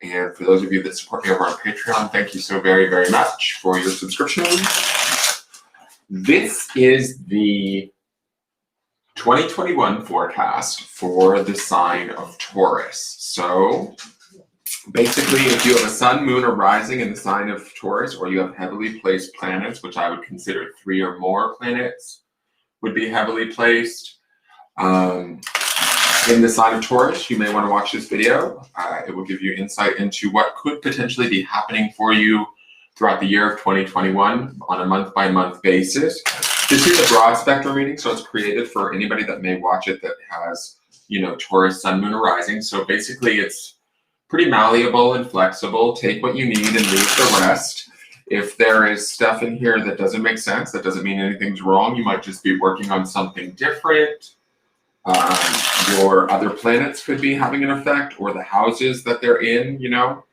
And for those of you that support me over on Patreon, thank you so very, very much for your subscription. This is the 2021 forecast for the sign of Taurus. So basically, if you have a sun, moon, or rising in the sign of Taurus, or you have heavily placed planets, which I would consider 3 or more planets would be heavily placed in the sign of Taurus, you may want to watch this video. It will give you insight into what could potentially be happening for you throughout the year of 2021 on a month-by-month basis. This is a broad spectrum reading, so it's created for anybody that may watch it that has, you know, Taurus, sun, moon, or rising. So basically, it's pretty malleable and flexible. Take what you need and leave the rest. If there is stuff in here that doesn't make sense, that doesn't mean anything's wrong. You might just be working on something different. Your other planets could be having an effect, or the houses that they're in, you know.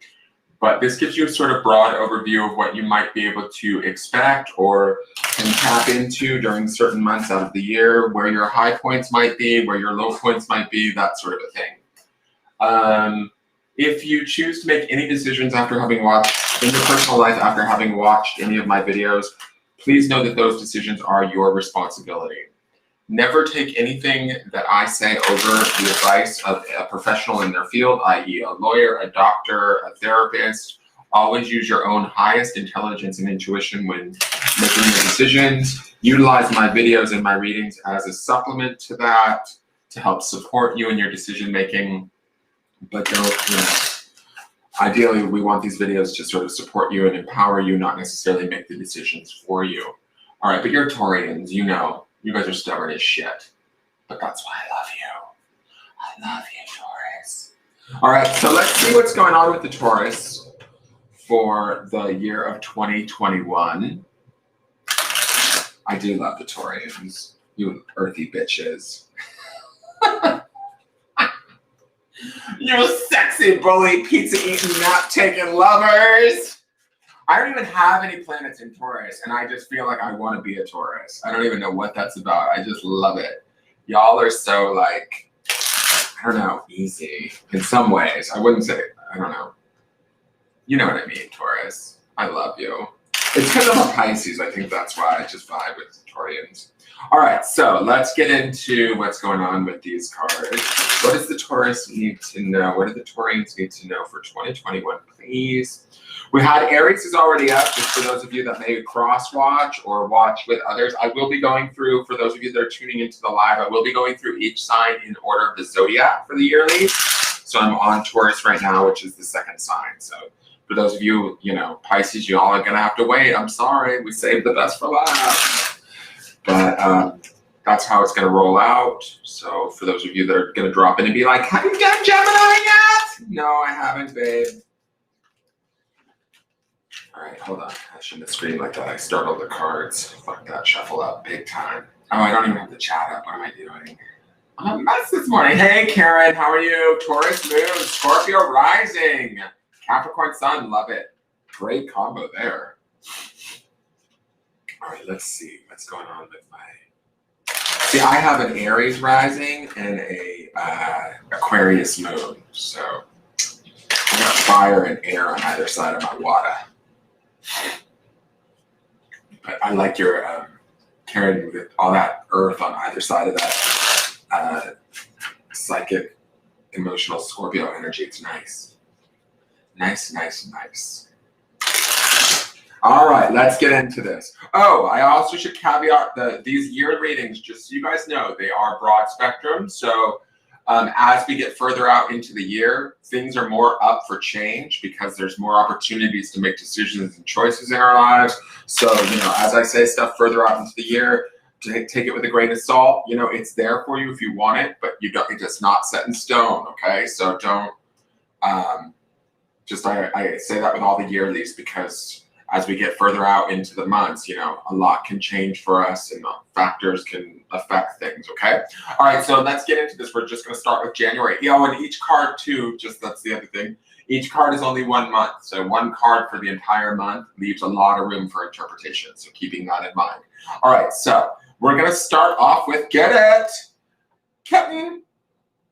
But this gives you a sort of broad overview of what you might be able to expect or can tap into during certain months out of the year, where your high points might be, where your low points might be, that sort of a thing. If you choose to make any decisions after having watched, in your personal life after having watched any of my videos, please know that those decisions are your responsibility. Never take anything that I say over the advice of a professional in their field, i.e. a lawyer, a doctor, a therapist. Always use your own highest intelligence and intuition when making your decisions. Utilize my videos and my readings as a supplement to that, to help support you in your decision making. But don't, you know, ideally we want these videos to sort of support you and empower you, not necessarily make the decisions for you. All right, but you're Taurians, you know, you guys are stubborn as shit. But that's why I love you. I love you, Taurus. All right, so let's see what's going on with the Taurus for the year of 2021. I do love the Taurians, you earthy bitches. You sexy bully, pizza-eating, nap-taking lovers. I don't even have any planets in Taurus, and I just feel like I want to be a Taurus. I don't even know what that's about. I just love it. Y'all are so, like, I don't know, easy in some ways. I wouldn't say, I don't know. You know what I mean, Taurus. I love you. It's because I'm a Pisces. I think that's why I just vibe with Taurians. All right, so let's get into what's going on with these cards. What does the Taurus need to know? What do the Taurians need to know for 2021, please? We had Aries is already up, just for those of you that may cross-watch or watch with others. I will be going through, for those of you that are tuning into the live, I will be going through each sign in order of the zodiac for the yearly. So I'm on Taurus right now, which is the second sign. So for those of you, you know, Pisces, you all are going to have to wait. I'm sorry. We saved the best for last. But that's how it's going to roll out. So for those of you that are going to drop in and be like, have you done Gemini yet? No, I haven't, babe. All right, hold on. I shouldn't have screamed like that. I startled the cards. Fuck that, shuffle up big time. Oh, I don't even have the chat up. What am I doing? I'm a mess this morning. Hey, Karen, how are you? Taurus moon, Scorpio rising, Capricorn sun, love it. Great combo there. All right, let's see what's going on with my... See, I have an Aries rising and a Aquarius moon. So I got fire and air on either side of my water. But I like your Karen with all that earth on either side of that psychic, emotional Scorpio energy. It's nice. Nice, nice, nice. All right, let's get into this. Oh, I also should caveat these year readings, just so you guys know, they are broad spectrum. So as we get further out into the year, things are more up for change because there's more opportunities to make decisions and choices in our lives. So, you know, as I say stuff further out into the year, take it with a grain of salt. You know, it's there for you if you want it, but you don't. It's not set in stone. Okay, so don't. I say that with all the yearlies because as we get further out into the months, you know, a lot can change for us and factors can affect things, okay? All right, so let's get into this. We're just going to start with January. You know, and each card, too, that's the other thing. Each card is only 1 month. So one card for the entire month leaves a lot of room for interpretation. So keeping that in mind. All right, so we're going to start off with, get it? Kitten.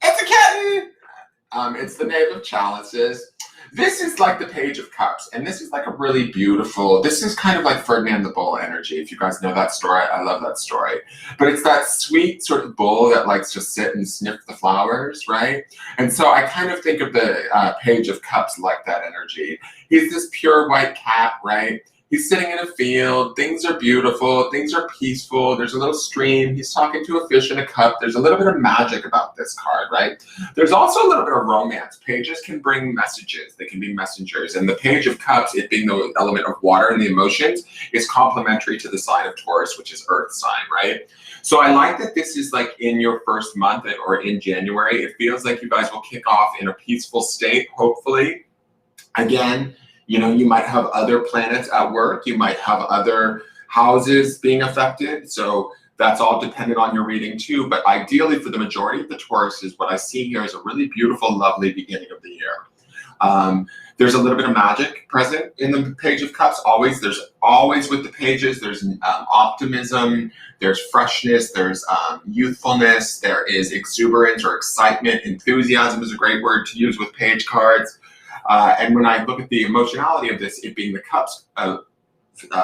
It's a kitten. It's the Knave of Chalices. This is like the Page of Cups, and this is like a really beautiful, this is kind of like Ferdinand the Bull energy. If you guys know that story, I love that story. But it's that sweet sort of bull that likes to sit and sniff the flowers, right? And so I kind of think of the Page of Cups like that energy. He's this pure white cat, right? He's sitting in a field, things are beautiful, things are peaceful, there's a little stream, he's talking to a fish in a cup, there's a little bit of magic about this card, right? There's also a little bit of romance. Pages can bring messages, they can be messengers, and the Page of Cups, it being the element of water and the emotions, is complementary to the sign of Taurus, which is earth sign, right? So I like that this is like in your first month or in January. It feels like you guys will kick off in a peaceful state, hopefully. Again, you know, you might have other planets at work, you might have other houses being affected, so that's all dependent on your reading too. But ideally for the majority of the Tauruses, what I see here is a really beautiful, lovely beginning of the year. There's a little bit of magic present in the Page of Cups, always. There's always with the pages, there's optimism, there's freshness, there's youthfulness, there is exuberance or excitement. Enthusiasm is a great word to use with page cards. And when I look at the emotionality of this, it being the cups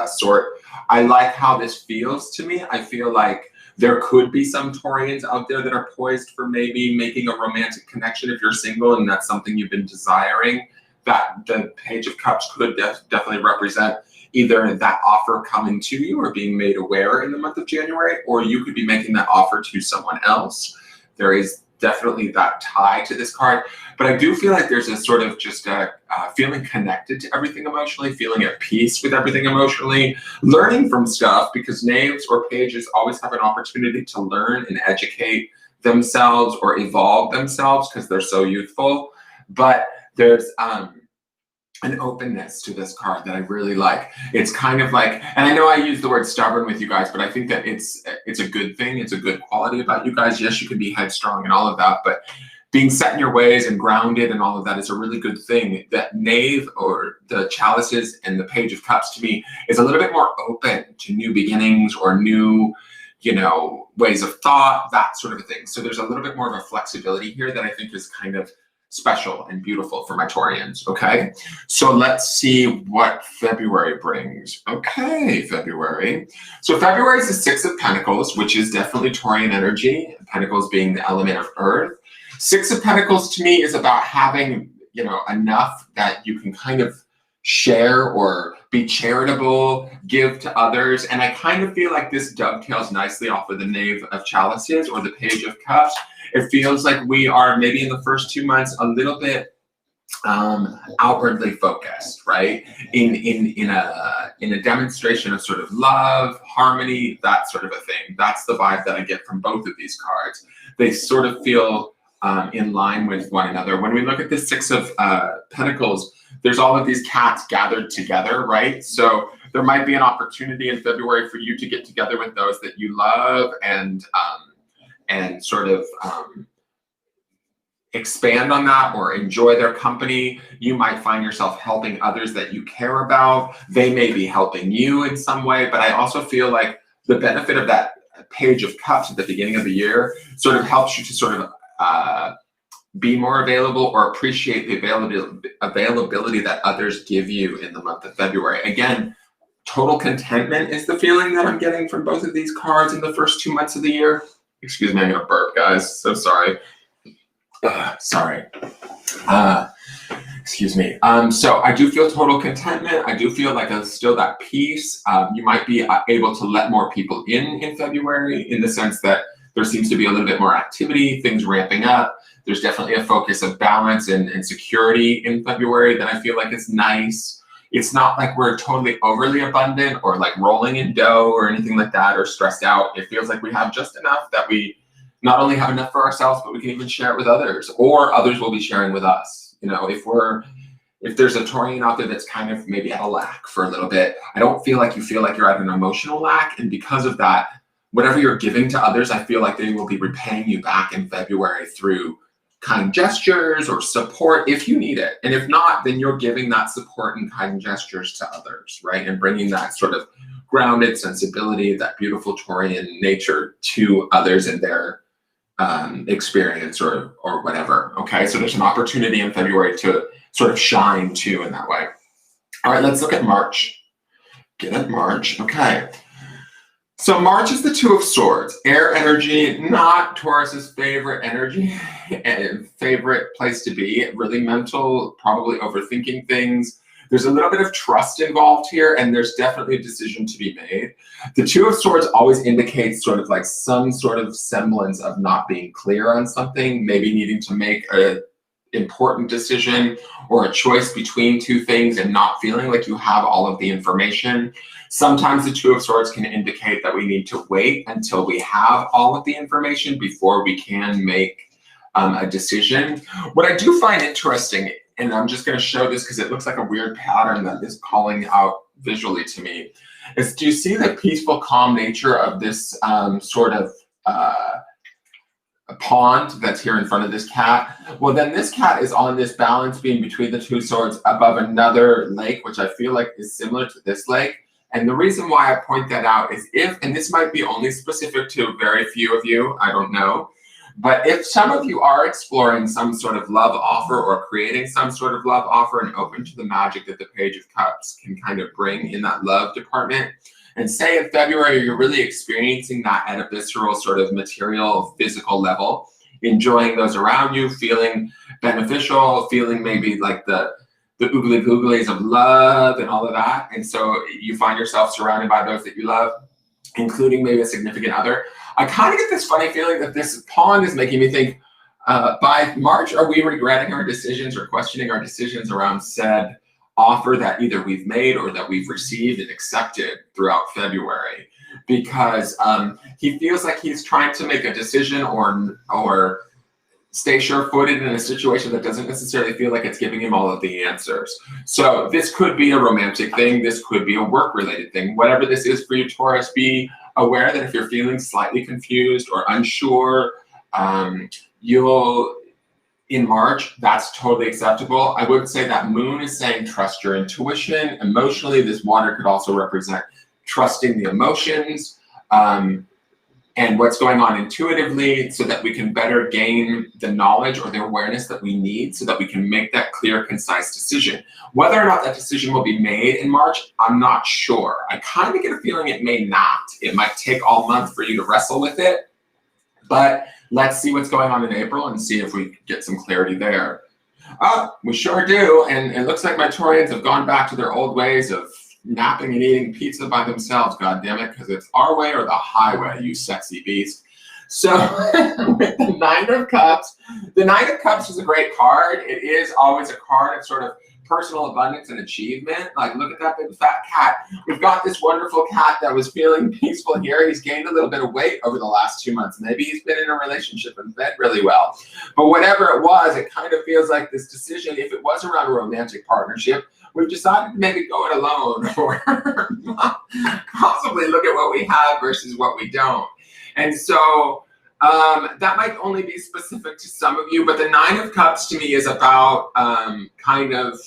sort, I like how this feels to me. I feel like there could be some Taurians out there that are poised for maybe making a romantic connection if you're single and that's something you've been desiring. That the Page of Cups could definitely represent either that offer coming to you or being made aware in the month of January, or you could be making that offer to someone else. There is definitely that tie to this card. But I do feel like there's a sort of just a feeling connected to everything emotionally, feeling at peace with everything emotionally, learning from stuff, because knaves or pages always have an opportunity to learn and educate themselves or evolve themselves because they're so youthful. But there's an openness to this card that I really like. It's kind of like, and I know I use the word stubborn with you guys, but I think that it's a good thing. It's a good quality about you guys. Yes, you can be headstrong and all of that, but being set in your ways and grounded and all of that is a really good thing. That knave or the chalices and the Page of Cups to me is a little bit more open to new beginnings or new, you know, ways of thought, that sort of a thing. So there's a little bit more of a flexibility here that I think is kind of special and beautiful for my Taurians, okay? So let's see what February brings. Okay, February. So February is the Six of Pentacles, which is definitely Taurian energy, Pentacles being the element of earth. Six of Pentacles to me is about having, you know, enough that you can kind of share or be charitable, give to others. And I kind of feel like this dovetails nicely off of the Knave of Chalices or the Page of Cups. It feels like we are maybe in the first 2 months a little bit outwardly focused, right? In a demonstration of sort of love, harmony, that sort of a thing. That's the vibe that I get from both of these cards. They sort of feel in line with one another. When we look at the Six of Pentacles, there's all of these cats gathered together, right? So there might be an opportunity in February for you to get together with those that you love and sort of expand on that or enjoy their company. You might find yourself helping others that you care about. They may be helping you in some way, but I also feel like the benefit of that Page of Cups at the beginning of the year sort of helps you to sort of be more available or appreciate the availability that others give you in the month of February. Again, total contentment is the feeling that I'm getting from both of these cards in the first 2 months of the year. Excuse me, I'm gonna burp, guys. So sorry. Sorry. Excuse me. So I do feel total contentment. I do feel like there's still that peace. You might be able to let more people in February, in the sense that there seems to be a little bit more activity, things ramping up. There's definitely a focus of balance and security in February that I feel like is nice. It's not like we're totally overly abundant or like rolling in dough or anything like that or stressed out. It feels like we have just enough that we not only have enough for ourselves, but we can even share it with others, or others will be sharing with us. You know, if there's a Taurian out there that's kind of maybe at a lack for a little bit, I don't feel like you feel like you're at an emotional lack. And because of that, whatever you're giving to others, I feel like they will be repaying you back in February through kind gestures or support if you need it. And if not, then you're giving that support and kind gestures to others, right? And bringing that sort of grounded sensibility, that beautiful Taurian nature to others in their experience or whatever. Okay, so there's an opportunity in February to sort of shine too in that way. All right, let's look at March. Get at March, okay. So March is the Two of Swords, air energy, not Taurus's favorite energy and favorite place to be, really mental, probably overthinking things. There's a little bit of trust involved here, and there's definitely a decision to be made. The Two of Swords always indicates sort of like some sort of semblance of not being clear on something, maybe needing to make an important decision or a choice between two things and not feeling like you have all of the information. Sometimes the Two of Swords can indicate that we need to wait until we have all of the information before we can make a decision. What I do find interesting, and I'm just going to show this because it looks like a weird pattern that is calling out visually to me, is do you see the peaceful, calm nature of this sort of a pond that's here in front of this cat? Well, then this cat is on this balance beam between the two swords above another lake, which I feel like is similar to this lake. And the reason why I point that out is if, and this might be only specific to very few of you, I don't know, but if some of you are exploring some sort of love offer or creating some sort of love offer and open to the magic that the Page of Cups can kind of bring in that love department, and say in February you're really experiencing that at a visceral sort of material, physical level, enjoying those around you, feeling beneficial, feeling maybe like the oogly googlies of love and all of that. And so you find yourself surrounded by those that you love, including maybe a significant other. I kind of get this funny feeling that this pond is making me think, by March, are we regretting our decisions or questioning our decisions around said offer that either we've made or that we've received and accepted throughout February? Because he feels like he's trying to make a decision or stay sure-footed in a situation that doesn't necessarily feel like it's giving him all of the answers. So this could be a romantic thing. This could be a work-related thing. Whatever this is for you, Taurus, be aware that if you're feeling slightly confused or unsure, in March, that's totally acceptable. I would say that moon is saying trust your intuition. Emotionally, this water could also represent trusting the emotions, and what's going on intuitively so that we can better gain the knowledge or the awareness that we need so that we can make that clear, concise decision. Whether or not that decision will be made in March, I'm not sure. I kind of get a feeling it may not. It might take all month for you to wrestle with it, but let's see what's going on in April and see if we get some clarity there. We sure do, and it looks like my Taurians have gone back to their old ways of napping and eating pizza by themselves, goddammit, because it's our way or the highway, you sexy beast. So with the Nine of Cups, the Nine of Cups is a great card. It is always a card of sort of personal abundance and achievement. Like, look at that big fat cat. We've got this wonderful cat that was feeling peaceful here. He's gained a little bit of weight over the last 2 months. Maybe he's been in a relationship and fed really well. But whatever it was, it kind of feels like this decision, if it was around a romantic partnership, we've decided to maybe go it alone or possibly look at what we have versus what we don't. And so that might only be specific to some of you, but the Nine of Cups to me is about kind of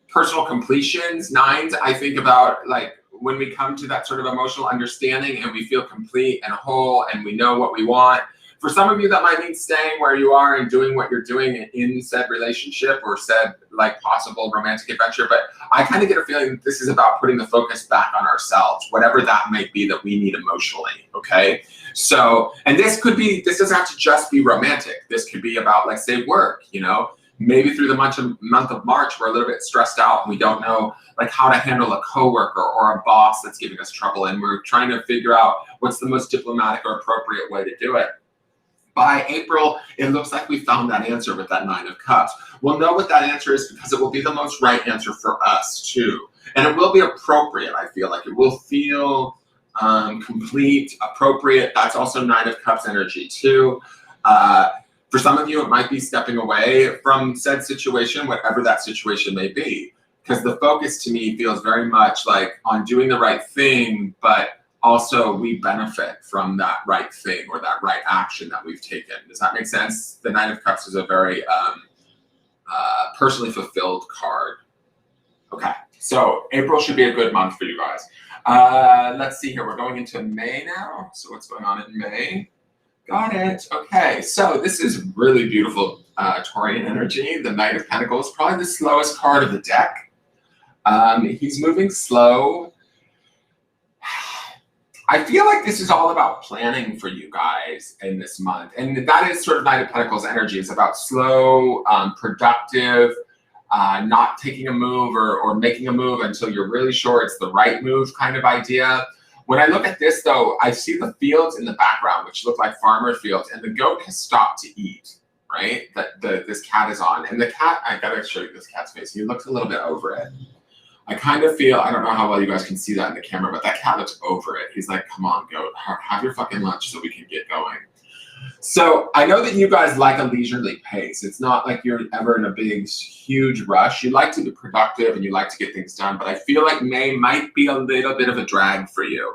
personal completions. Nines, I think about like when we come to that sort of emotional understanding and we feel complete and whole and we know what we want. For some of you, that might mean staying where you are and doing what you're doing in said relationship or said like possible romantic adventure. But I kind of get a feeling that this is about putting the focus back on ourselves, whatever that might be that we need emotionally, okay? So, and this doesn't have to just be romantic. This could be about, like, say, work, you know? Maybe through the month of March, we're a little bit stressed out and we don't know like how to handle a coworker or a boss that's giving us trouble. And we're trying to figure out what's the most diplomatic or appropriate way to do it. By April, it looks like we found that answer with that Nine of Cups. We'll know what that answer is because it will be the most right answer for us too. And it will be appropriate, I feel like. It will feel complete, appropriate. That's also Nine of Cups energy too. For some of you, it might be stepping away from said situation, whatever that situation may be. Because the focus to me feels very much like on doing the right thing, but also we benefit from that right thing or that right action that we've taken. Does that make sense? The Nine of Cups is a very personally fulfilled card. Okay, so April should be a good month for you guys. Let's see here, we're going into May now. So what's going on in May? Got it, okay. So this is really beautiful Taurian energy. The Knight of Pentacles, probably the slowest card of the deck. He's moving slow. I feel like this is all about planning for you guys in this month. And that is sort of Knight of Pentacles energy. It's about slow, productive, not taking a move or making a move until you're really sure it's the right move kind of idea. When I look at this though, I see the fields in the background, which look like farmer fields, and the goat has stopped to eat, right? This cat is on. And the cat, I gotta show you this cat's face. He looks a little bit over it. I kind of feel, I don't know how well you guys can see that in the camera, but that cat looks over it. He's like, come on, goat, have your fucking lunch so we can get going. So I know that you guys like a leisurely pace. It's not like you're ever in a big, huge rush. You like to be productive and you like to get things done, but I feel like May might be a little bit of a drag for you.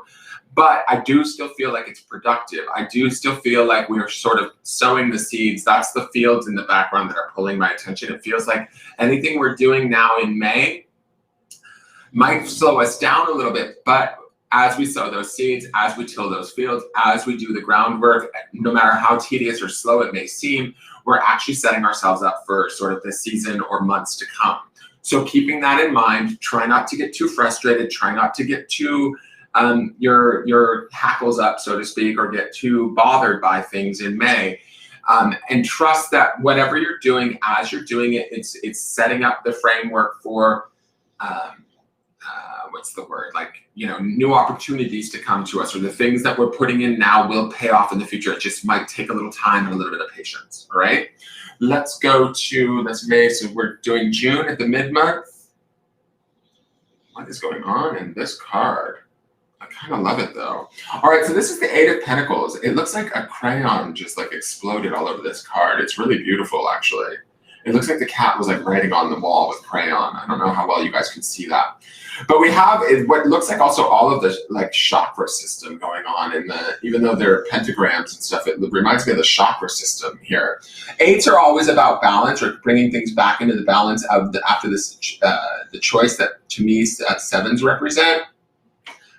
But I do still feel like it's productive. I do still feel like we're sort of sowing the seeds. That's the fields in the background that are pulling my attention. It feels like anything we're doing now in May might slow us down a little bit, but as we sow those seeds, as we till those fields, as we do the groundwork, no matter how tedious or slow it may seem, we're actually setting ourselves up for sort of the season or months to come. So keeping that in mind, try not to get too frustrated, try not to get too, your hackles up, so to speak, or get too bothered by things in May. And trust that whatever you're doing, as you're doing it, it's setting up the framework for, what's the word, like, you know, new opportunities to come to us, or the things that we're putting in now will pay off in the future. It just might take a little time and a little bit of patience. All right, let's go to, that's May, so we're doing June at the mid-month. What is going on in this card? I kind of love it though. All right, so this is the Eight of Pentacles. It looks like a crayon just like exploded all over this card. It's really beautiful, actually. It looks like the cat was like writing on the wall with crayon. I don't know how well you guys can see that. But we have what looks like also all of the like chakra system going on in the, even though they're pentagrams and stuff, it reminds me of the chakra system here. Eights are always about balance, or bringing things back into the balance of after this, the choice that to me sevens represent.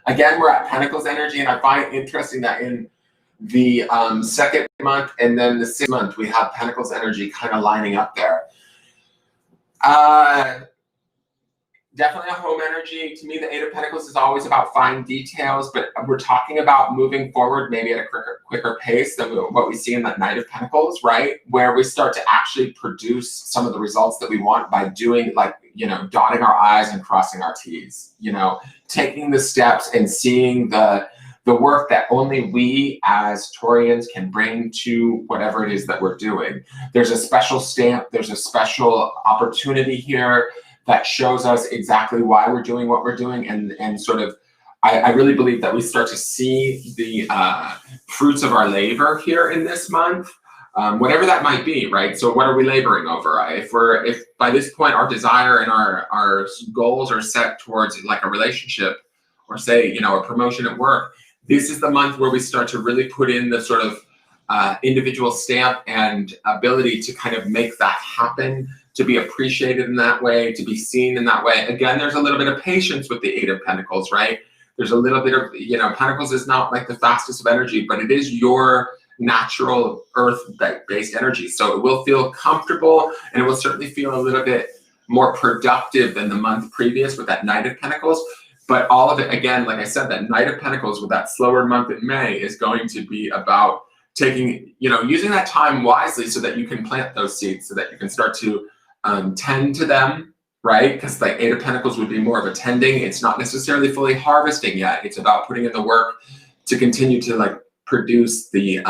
Again, we're at Pentacles energy, and I find it interesting that in the second month and then the 6th month, we have Pentacles energy kind of lining up there. Definitely a home energy. To me, the Eight of Pentacles is always about fine details, but we're talking about moving forward maybe at a quicker pace than what we see in that Knight of Pentacles, right? Where we start to actually produce some of the results that we want by doing, like, you know, dotting our I's and crossing our T's, you know, taking the steps and seeing the work that only we as Taurians can bring to whatever it is that we're doing. There's a special stamp, there's a special opportunity here that shows us exactly why we're doing what we're doing, and sort of, I really believe that we start to see the fruits of our labor here in this month, whatever that might be, right? So what are we laboring over? If by this point our desire and our goals are set towards like a relationship, or say, you know, a promotion at work, this is the month where we start to really put in the sort of individual stamp and ability to kind of make that happen, to be appreciated in that way, to be seen in that way. Again, there's a little bit of patience with the Eight of Pentacles, right? There's a little bit of, you know, Pentacles is not like the fastest of energy, but it is your natural earth-based energy. So it will feel comfortable, and it will certainly feel a little bit more productive than the month previous with that Knight of Pentacles. But all of it, again, like I said, that Knight of Pentacles with that slower month in May is going to be about taking, you know, using that time wisely so that you can plant those seeds, so that you can start to tend to them, right? Because like Eight of Pentacles would be more of a tending. It's not necessarily fully harvesting yet. It's about putting in the work to continue to like produce the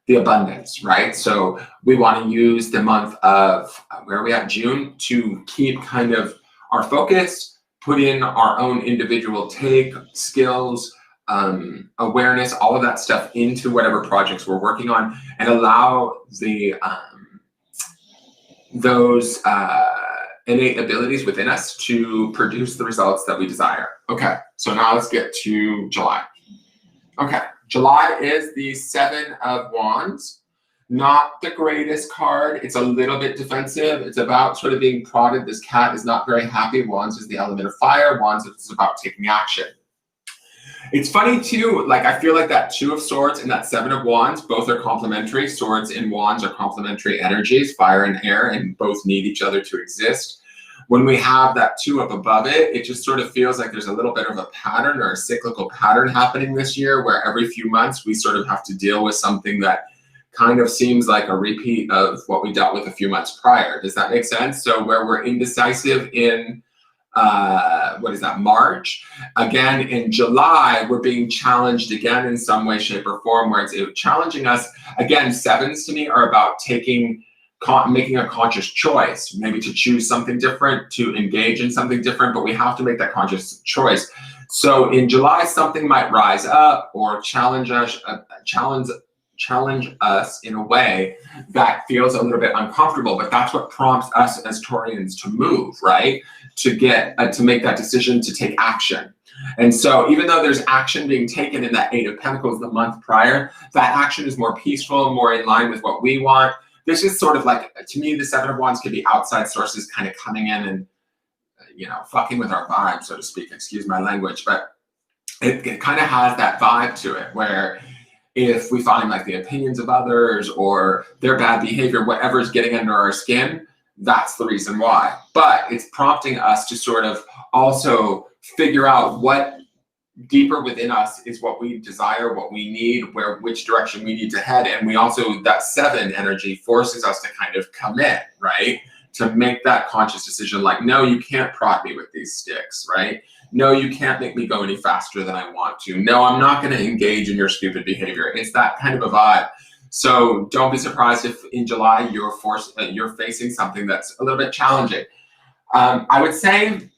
abundance, right? So we want to use the month of, where are we at, June, to keep kind of our focus, put in our own individual take, skills, awareness, all of that stuff into whatever projects we're working on, and allow the those innate abilities within us to produce the results that we desire. Okay, so now let's get to July. Okay, July is the Seven of Wands. Not the greatest card. It's a little bit defensive. It's about sort of being prodded. This cat is not very happy. Wands is the element of fire. Wands is about taking action. It's funny too, like I feel like that 2 of Swords and that 7 of Wands, both are complementary. Swords and Wands are complementary energies, fire and air, and both need each other to exist. When we have that 2 up above it, it just sort of feels like there's a little bit of a pattern or a cyclical pattern happening this year where every few months we sort of have to deal with something that kind of seems like a repeat of what we dealt with a few months prior. Does that make sense? So where we're indecisive in March. Again, in July, we're being challenged again in some way, shape, or form, where it's challenging us. Again, 7s to me are about making a conscious choice, maybe to choose something different, to engage in something different, but we have to make that conscious choice. So in July, something might rise up or challenge us in a way that feels a little bit uncomfortable, but that's what prompts us as Taurians to move, right? To get to make that decision to take action. And so even though there's action being taken in that 8 of Pentacles the month prior, that action is more peaceful, more in line with what we want. This is sort of like, to me, the 7 of Wands could be outside sources kind of coming in and, fucking with our vibe, so to speak, excuse my language, but it kind of has that vibe to it where if we find like the opinions of others or their bad behavior, whatever is getting under our skin, that's the reason why. But it's prompting us to sort of also figure out what deeper within us is what we desire, what we need, which direction we need to head. And we also, that 7 energy forces us to kind of commit, right? To make that conscious decision, like, no, you can't prod me with these sticks, right? No, you can't make me go any faster than I want to. No, I'm not going to engage in your stupid behavior. It's that kind of a vibe. So don't be surprised if in July you're facing something that's a little bit challenging. I would say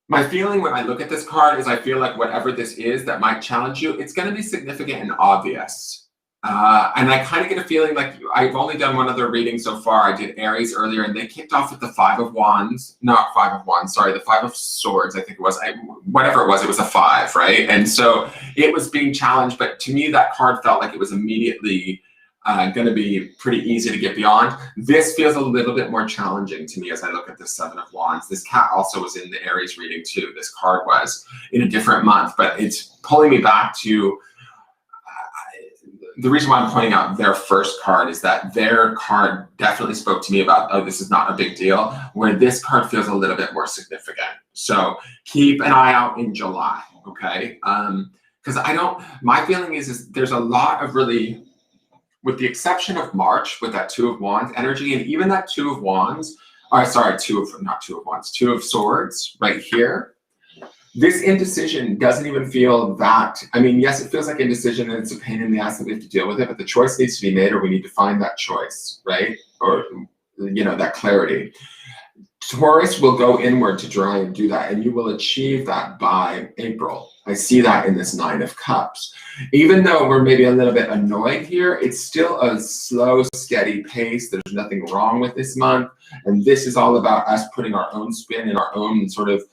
my feeling when I look at this card is I feel like whatever this is that might challenge you, it's going to be significant and obvious. And I kind of get a feeling like I've only done one other reading so far. I did Aries earlier, and they kicked off with the 5 of Wands. Not 5 of Wands, sorry, the 5 of Swords, I think it was. Whatever it was a 5, right? And so it was being challenged, but to me, that card felt like it was immediately going to be pretty easy to get beyond. This feels a little bit more challenging to me as I look at the 7 of Wands. This cat also was in the Aries reading too. This card was in a different month, but it's pulling me back to the reason why I'm pointing out their first card is that their card definitely spoke to me about, oh, this is not a big deal, where this card feels a little bit more significant. So keep an eye out in July, okay? Because my feeling is there's a lot of really, with the exception of March, with that 2 of Wands energy, and even that 2 of Wands, Two of Swords right here, this indecision doesn't even feel that, I mean, yes, it feels like indecision and it's a pain in the ass that we have to deal with it, but the choice needs to be made or we need to find that choice, right? Or, that clarity. Taurus will go inward to try and do that, and you will achieve that by April. I see that in this 9 of Cups. Even though we're maybe a little bit annoyed here, it's still a slow, steady pace. There's nothing wrong with this month. And this is all about us putting our own spin and our own sort of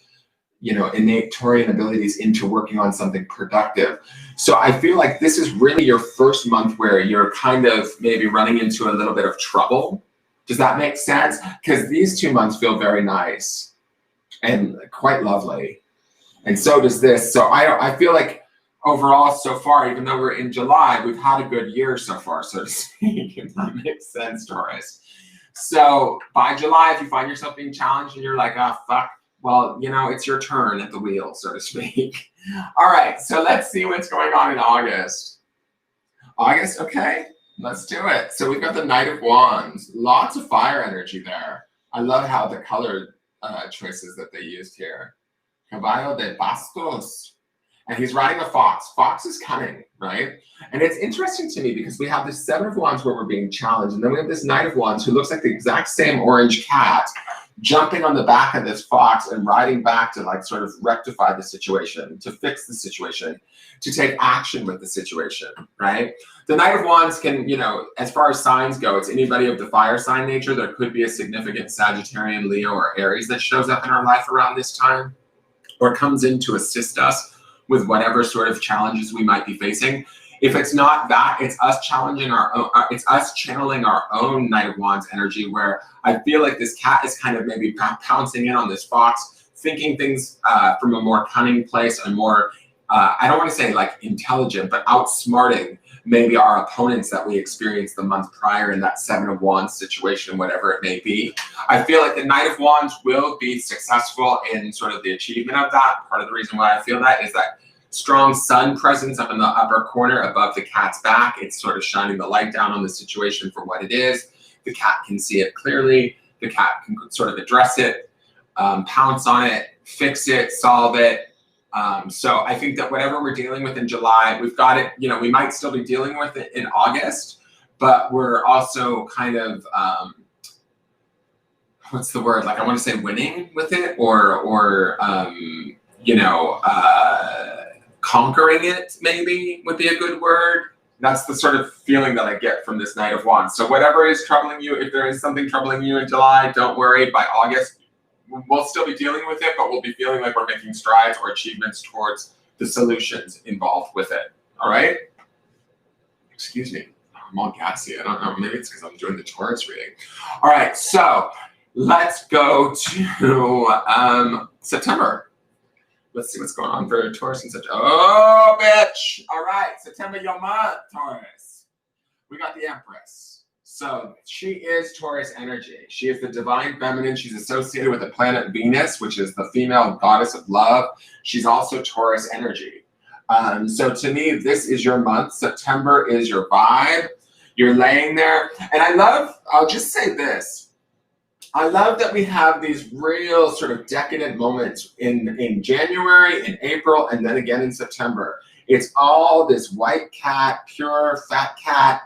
innate Taurian abilities into working on something productive. So I feel like this is really your first month where you're kind of maybe running into a little bit of trouble. Does that make sense? Because these 2 months feel very nice and quite lovely. And so does this. So I feel like overall so far, even though we're in July, we've had a good year so far, so to speak, if that makes sense, Taurus. So by July, if you find yourself being challenged and you're like, ah, fuck, well, it's your turn at the wheel, so to speak. All right, so let's see what's going on in August. August, okay, let's do it. So we've got the Knight of Wands, lots of fire energy there. I love how the color choices that they used here. Caballo de Bastos. And he's riding a fox. Fox is cunning, right? And it's interesting to me because we have this 7 of Wands where we're being challenged, and then we have this Knight of Wands who looks like the exact same orange cat jumping on the back of this fox and riding back to like sort of rectify the situation, to fix the situation, to take action with the situation, right? The Knight of Wands can, as far as signs go, it's anybody of the fire sign nature. There could be a significant Sagittarian, Leo, or Aries that shows up in our life around this time or comes in to assist us with whatever sort of challenges we might be facing. If it's not that, it's us challenging our own, it's us channeling our own Knight of Wands energy, where I feel like this cat is kind of maybe pouncing in on this fox, thinking things from a more cunning place, a more, I don't want to say like intelligent, but outsmarting maybe our opponents that we experienced the month prior in that Seven of Wands situation, whatever it may be. I feel like the Knight of Wands will be successful in sort of the achievement of that. Part of the reason why I feel that is that strong sun presence up in the upper corner above the cat's back. It's sort of shining the light down on the situation for what it is. The cat can see it clearly. The cat can sort of address it, pounce on it, fix it, solve it. So I think that whatever we're dealing with in July, we've got it, you know, we might still be dealing with it in August, but we're also kind of, what's the word? Like I want to say winning with it or you know, conquering it maybe would be a good word. That's the sort of feeling that I get from this Knight of Wands. So whatever is troubling you, if there is something troubling you in July, don't worry, by August, we'll still be dealing with it, but we'll be feeling like we're making strides or achievements towards the solutions involved with it. All right? Excuse me. I'm all gassy. I don't know. Maybe it's because I'm doing the Taurus reading. All right. So let's go to September. Let's see what's going on for Taurus in September. Oh, bitch. All right. September, your month, Taurus. We got the Empress. So she is Taurus energy. She is the divine feminine. She's associated with the planet Venus, which is the female goddess of love. She's also Taurus energy. So to me, this is your month. September is your vibe. You're laying there. And I love, I'll just say this. I love that we have these real sort of decadent moments in January, in April, and then again in September. It's all this white cat, pure fat cat,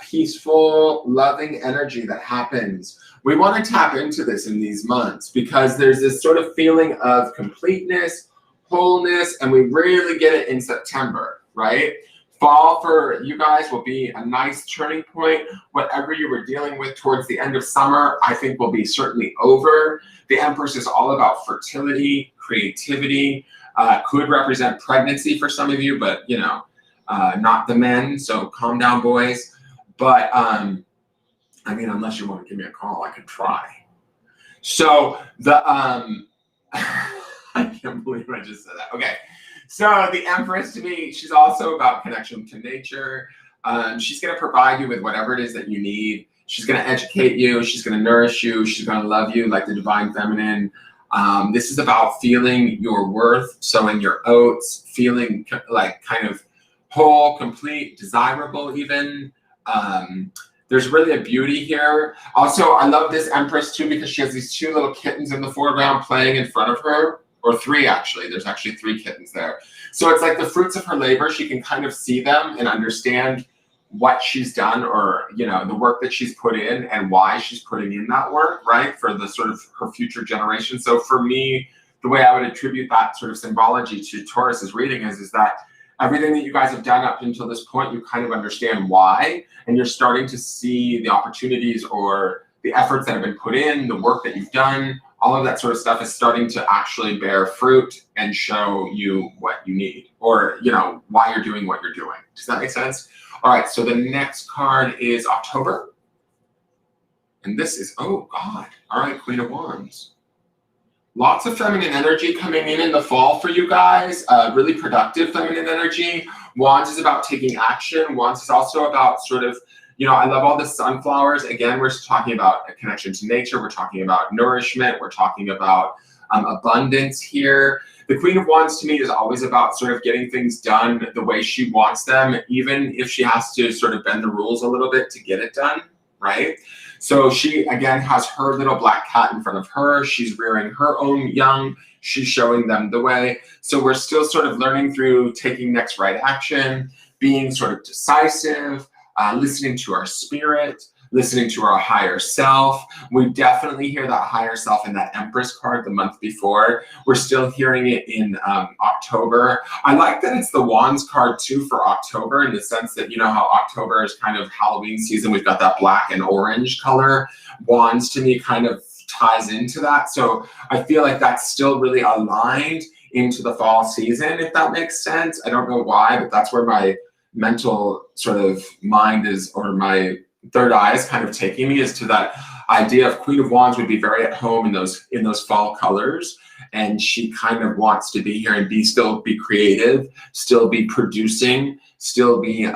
peaceful, loving energy that happens. We want to tap into this in these months because there's this sort of feeling of completeness, wholeness, and we really get it in September, right? Fall for you guys will be a nice turning point. Whatever you were dealing with towards the end of summer, I think will be certainly over. The Empress is all about fertility, creativity, could represent pregnancy for some of you, but you know, not the men, so calm down, boys. But, I mean, unless you want to give me a call, I could try. So the, I can't believe I just said that. Okay. So the Empress to me, she's also about connection to nature. She's going to provide you with whatever it is that you need. She's going to educate you. She's going to nourish you. She's going to love you like the divine feminine. This is about feeling your worth, sowing your oats, feeling like kind of whole, complete, desirable even. There's really a beauty here. Also, I love this Empress too because she has these two little kittens in the foreground playing in front of her, or three actually. There's actually 3 kittens there. So it's like the fruits of her labor. She can kind of see them and understand what she's done, or you know, the work that she's put in and why she's putting in that work, right, for the sort of her future generation. So for me, the way I would attribute that sort of symbology to Taurus's reading is that everything that you guys have done up until this point, you kind of understand why, and you're starting to see the opportunities or the efforts that have been put in, the work that you've done, all of that sort of stuff is starting to actually bear fruit and show you what you need, or you know, why you're doing what you're doing. Does that make sense? All right, so the next card is October. And this is, oh God, all right, Queen of Wands. Lots of feminine energy coming in the fall for you guys, really productive feminine energy. Wands is about taking action. Wands is also about sort of, you know, I love all the sunflowers. Again, we're talking about a connection to nature. We're talking about nourishment. We're talking about abundance here. The Queen of Wands to me is always about sort of getting things done the way she wants them, even if she has to sort of bend the rules a little bit to get it done, right? So she, again, has her little black cat in front of her. She's rearing her own young. She's showing them the way. So we're still sort of learning through taking next right action, being sort of decisive, listening to our spirit, listening to our higher self. We definitely hear that higher self in that Empress card the month before. We're still hearing it in October. I like that it's the Wands card too for October, in the sense that, you know how October is kind of Halloween season. We've got that black and orange color. Wands to me kind of ties into that. So I feel like that's still really aligned into the fall season, if that makes sense. I don't know why, but that's where my mental sort of mind is, or my third eye is kind of taking me, is to that idea of Queen of Wands would be very at home in those fall colors, and she kind of wants to be here and still be creative, still be producing, still be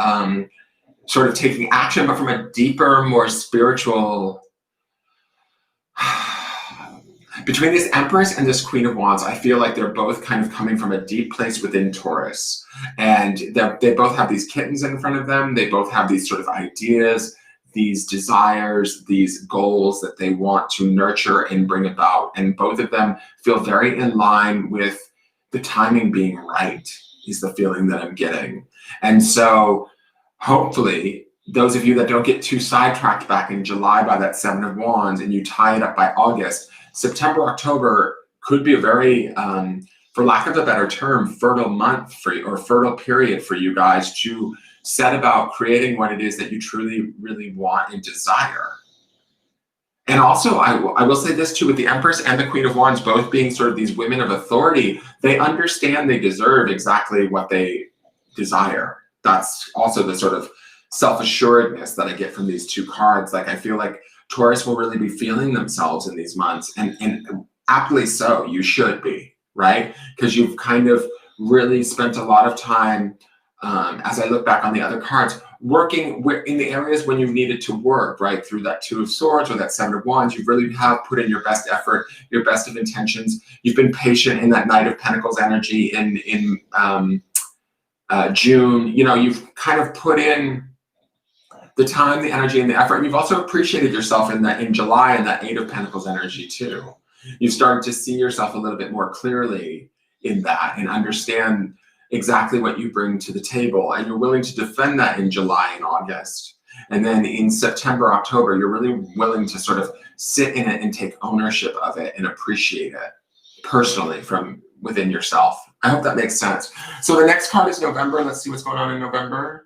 sort of taking action, but from a deeper, more spiritual. Between this Empress and this Queen of Wands, I feel like they're both kind of coming from a deep place within Taurus. And they both have these kittens in front of them. They both have these sort of ideas, these desires, these goals that they want to nurture and bring about. And both of them feel very in line with the timing being right, is the feeling that I'm getting. And so hopefully, those of you that don't get too sidetracked back in July by that Seven of Wands and you tie it up by August, September, October could be a very, for lack of a better term, fertile month for you, or fertile period for you guys to set about creating what it is that you truly, really want and desire. And also, I will say this too, with the Empress and the Queen of Wands both being sort of these women of authority, they understand they deserve exactly what they desire. That's also the sort of self-assuredness that I get from these two cards. Like, I feel like Taurus will really be feeling themselves in these months, and aptly so. You should be, right? Because you've kind of really spent a lot of time, as I look back on the other cards, working in the areas when you needed to work, right? Through that Two of Swords or that Seven of Wands, you really have put in your best effort, your best of intentions. You've been patient in that Knight of Pentacles energy in June. You know, you've kind of put in the time, the energy, and the effort. And you've also appreciated yourself in July and that Eight of Pentacles energy too. You've started to see yourself a little bit more clearly in that and understand exactly what you bring to the table. And you're willing to defend that in July and August. And then in September, October, you're really willing to sort of sit in it and take ownership of it and appreciate it personally from within yourself. I hope that makes sense. So the next card is November. Let's see what's going on in November.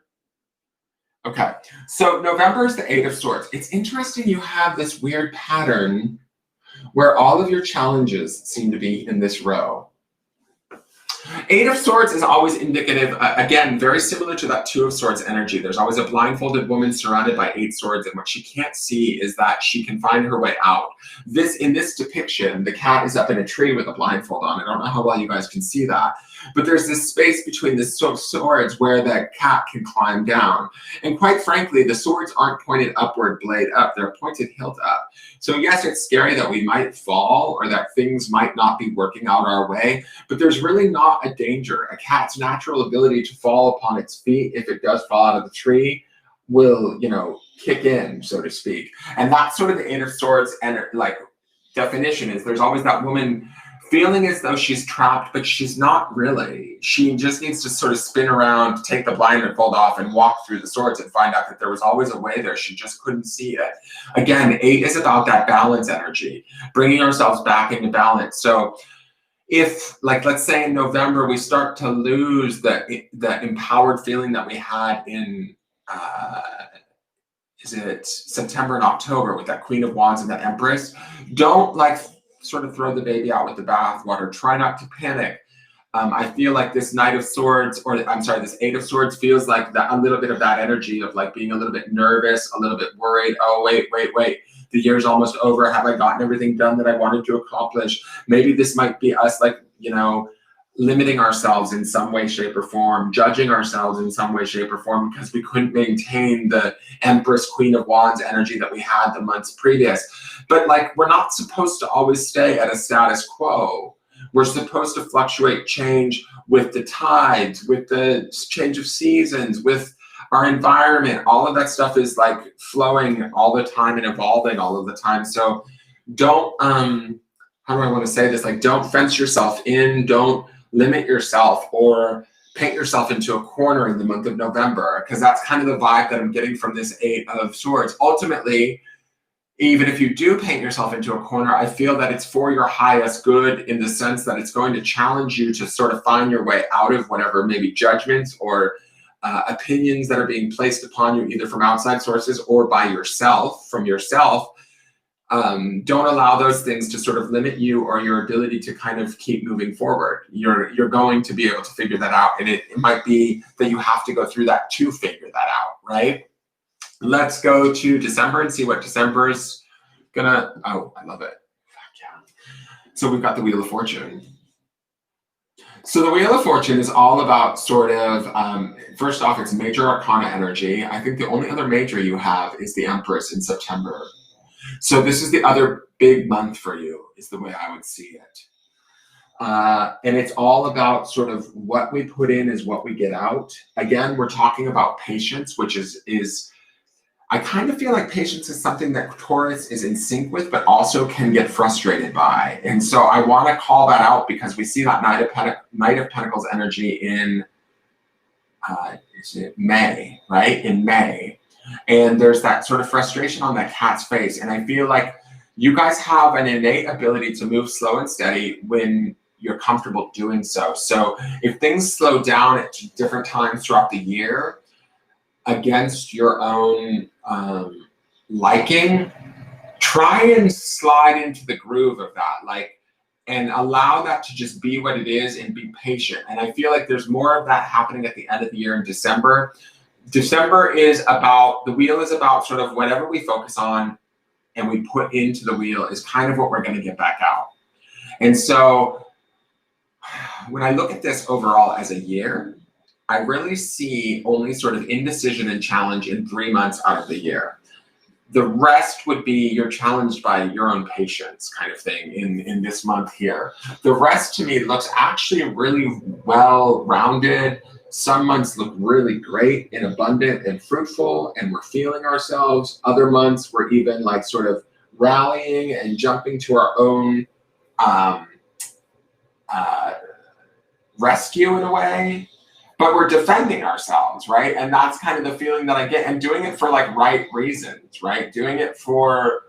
Okay, so November is the Eight of Swords. It's interesting you have this weird pattern where all of your challenges seem to be in this row. Eight of Swords is always indicative, again, very similar to that Two of Swords energy. There's always a blindfolded woman surrounded by eight swords, and what she can't see is that she can find her way out. In this depiction, the cat is up in a tree with a blindfold on. I don't know how well you guys can see that, but there's this space between the swords where the cat can climb down. And quite frankly, the swords aren't pointed upward, blade up, they're pointed hilt up. So yes, it's scary that we might fall or that things might not be working out our way, but there's really not a danger. A cat's natural ability to fall upon its feet, if it does fall out of the tree, will, you know, kick in, so to speak. And that's sort of the Eight of Swords and like definition is there's always that woman feeling as though she's trapped, but she's not really. She just needs to sort of spin around, take the blindfold off, and walk through the swords and find out that there was always a way there. She just couldn't see it. Again, Eight is about that balance energy, bringing ourselves back into balance. So if, like, let's say in November, we start to lose that empowered feeling that we had in, is it September and October with that Queen of Wands and that Empress, don't like sort of throw the baby out with the bathwater. Try not to panic. I feel like this Knight of Swords, or I'm sorry, this Eight of Swords feels like that, a little bit of that energy of like being a little bit nervous, a little bit worried. Oh, wait. The year's almost over. Have I gotten everything done that I wanted to accomplish? Maybe this might be us, like, you know, limiting ourselves in some way, shape, or form, judging ourselves in some way, shape, or form because we couldn't maintain the Empress, Queen of Wands energy that we had the months previous. But like, we're not supposed to always stay at a status quo. We're supposed to fluctuate, change with the tides, with the change of seasons, with our environment. All of that stuff is like flowing all the time and evolving all of the time. So don't, how do I want to say this? Like, don't fence yourself in, don't limit yourself or paint yourself into a corner in the month of November, because that's kind of the vibe that I'm getting from this Eight of Swords. Ultimately, even if you do paint yourself into a corner, I feel that it's for your highest good, in the sense that it's going to challenge you to sort of find your way out of whatever maybe judgments or opinions that are being placed upon you, either from outside sources or by yourself, from yourself. Don't allow those things to sort of limit you or your ability to kind of keep moving forward. You're going to be able to figure that out. And it might be that you have to go through that to figure that out, right? Let's go to December and see what December's Oh, I love it. Fuck yeah. So we've got the Wheel of Fortune. So the Wheel of Fortune is all about sort of, first off, it's major arcana energy. I think the only other major you have is the Empress in September. So this is the other big month for you, is the way I would see it. And it's all about sort of what we put in is what we get out. Again, we're talking about patience, which is I kind of feel like patience is something that Taurus is in sync with, but also can get frustrated by. And so I want to call that out because we see that Knight of Pentacles energy in is it May, right? In May. And there's that sort of frustration on that cat's face. And I feel like you guys have an innate ability to move slow and steady when you're comfortable doing so. So if things slow down at different times throughout the year against your own liking, try and slide into the groove of that, like, and allow that to just be what it is and be patient. And I feel like there's more of that happening at the end of the year in December. December is about, the wheel is about sort of whatever we focus on and we put into the wheel is kind of what we're going to get back out. And so when I look at this overall as a year, I really see only sort of indecision and challenge in 3 months out of the year. The rest would be you're challenged by your own patience kind of thing in this month here. The rest to me looks actually really well-rounded. Some months look really great and abundant and fruitful and we're feeling ourselves. Other months we're even like sort of rallying and jumping to our own rescue in a way. But we're defending ourselves, right? And that's kind of the feeling that I get, and doing it for like right reasons, right? Doing it for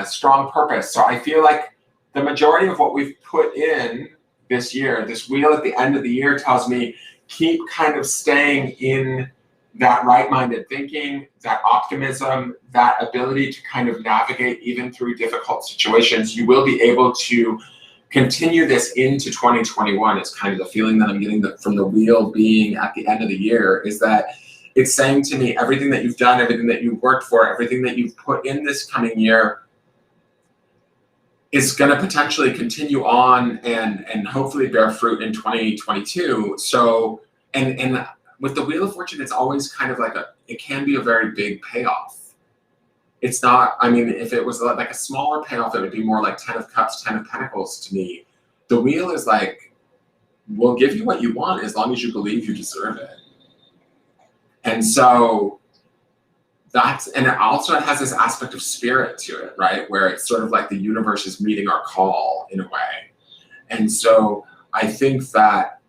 strong purpose. So I feel like the majority of what we've put in this year, this wheel at the end of the year tells me keep kind of staying in that right-minded thinking, that optimism, that ability to kind of navigate even through difficult situations. You will be able to continue this into 2021 is kind of the feeling that I'm getting from the wheel being at the end of the year, is that it's saying to me, everything that you've done, everything that you've worked for, everything that you've put in this coming year is going to potentially continue on and hopefully bear fruit in 2022. So, and with the Wheel of Fortune, it's always kind of like it can be a very big payoff. It's not, I mean, if it was like a smaller payoff, it would be more like 10 of Cups, 10 of Pentacles to me. The wheel is like, we'll give you what you want as long as you believe you deserve it. And so and it also has this aspect of spirit to it, right? Where it's sort of like the universe is meeting our call in a way. And so I think that,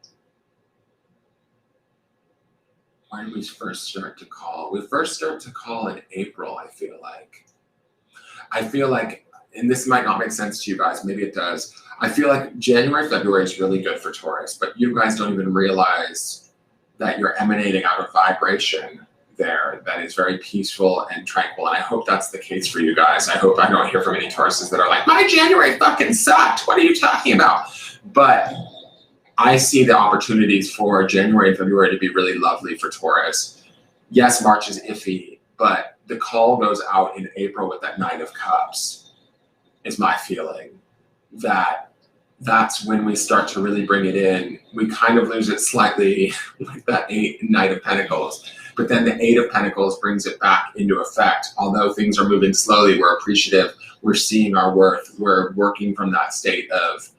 when did we first start to call? We first start to call in April, I feel like. And this might not make sense to you guys, maybe it does. I feel like January, February is really good for Taurus, but you guys don't even realize that you're emanating out of vibration there that is very peaceful and tranquil. And I hope that's the case for you guys. I hope I don't hear from any Tauruses that are like, my January fucking sucked. What are you talking about? But I see the opportunities for January and February to be really lovely for Taurus. Yes, March is iffy, but the call goes out in April with that Knight of Cups, is my feeling. That's when we start to really bring it in. We kind of lose it slightly with that Knight of Pentacles, but then the 8 of Pentacles brings it back into effect. Although things are moving slowly, we're appreciative, we're seeing our worth, we're working from that state of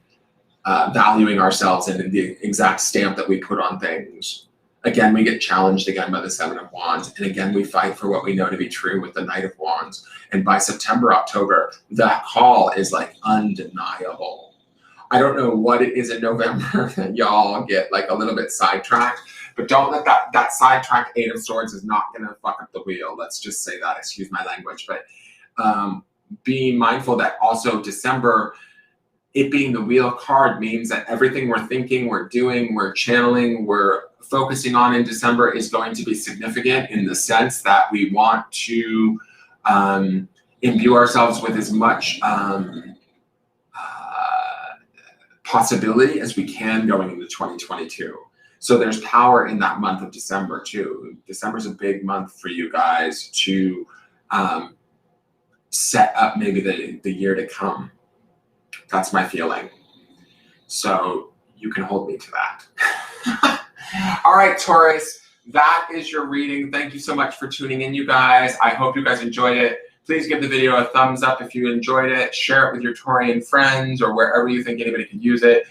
valuing ourselves and the exact stamp that we put on things. Again, we get challenged again by the 7 of Wands. And again, we fight for what we know to be true with the Knight of Wands. And by September, October, that call is like undeniable. I don't know what it is in November that y'all get like a little bit sidetracked, but don't let that sidetrack 8 of Swords is not going to fuck up the wheel. Let's just say that, excuse my language. But being mindful that also December, it being the wheel card means that everything we're thinking, we're doing, we're channeling, we're focusing on in December is going to be significant in the sense that we want to imbue ourselves with as much possibility as we can going into 2022. So there's power in that month of December too. December's a big month for you guys to set up maybe the year to come. That's my feeling. So you can hold me to that. All right, Taurus, that is your reading. Thank you so much for tuning in, you guys. I hope you guys enjoyed it. Please give the video a thumbs up if you enjoyed it. Share it with your Taurian friends or wherever you think anybody could use it.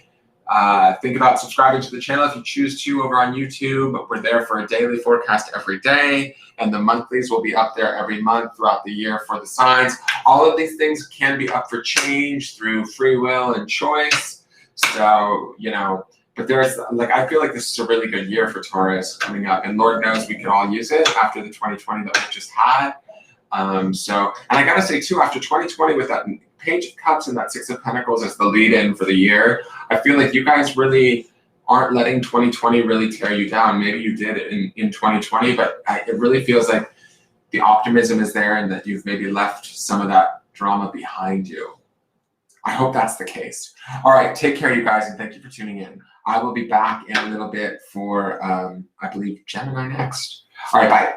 Think about subscribing to the channel if you choose to over on YouTube. We're there for a daily forecast every day, and the monthlies will be up there every month throughout the year for the signs. All of these things can be up for change through free will and choice. So, you know, but there's, like, I feel like this is a really good year for Taurus coming up, and Lord knows we could all use it after the 2020 that we just had. And I gotta say too, after 2020 with that Page of Cups and that Six of Pentacles as the lead-in for the year, I feel like you guys really aren't letting 2020 really tear you down. Maybe you did it in 2020, but it really feels like the optimism is there and that you've maybe left some of that drama behind you. I hope that's the case. All right, take care, you guys, and thank you for tuning in. I will be back in a little bit for, I believe, Gemini next. All right, bye.